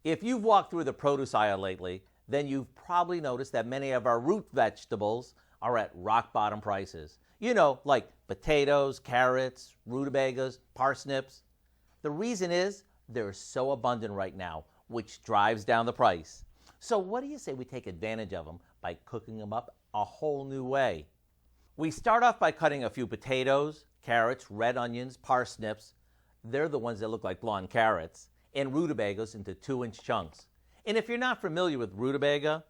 If you've walked through the produce aisle lately, then you've probably noticed that many of our root vegetables are at rock bottom prices. You know, like potatoes, carrots, rutabagas, parsnips. The reason is they're so abundant right now, which drives down the price. So what do you say we take advantage of them by cooking them up a whole new way? We start off by cutting a few potatoes, carrots, red onions, parsnips. They're the ones that look like blonde carrots, and rutabagas into 2-inch chunks. And if you're not familiar with rutabaga,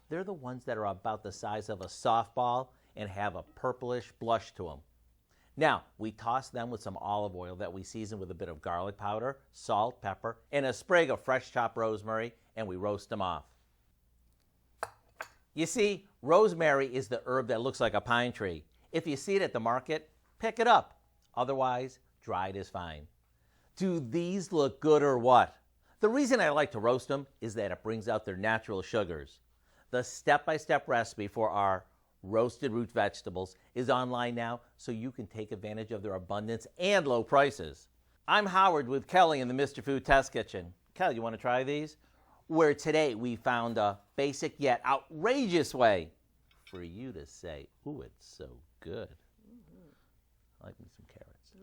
they're the ones that are about the size of a softball and have a purplish blush to them. Now, we toss them with some olive oil that we season with a bit of garlic powder, salt, pepper, and a sprig of fresh chopped rosemary, and we roast them off. You see, rosemary is the herb that looks like a pine tree. If you see it at the market, pick it up. Otherwise, dried is fine. Do these look good or what? The reason I like to roast them is that it brings out their natural sugars. The step-by-step recipe for our roasted root vegetables is online now, so you can take advantage of their abundance and low prices. I'm Howard with Kelly in the Mr. Food Test Kitchen. Kelly, you want to try these? Where today we found a basic yet outrageous way for you to say, ooh, it's so good. I like me some carrots.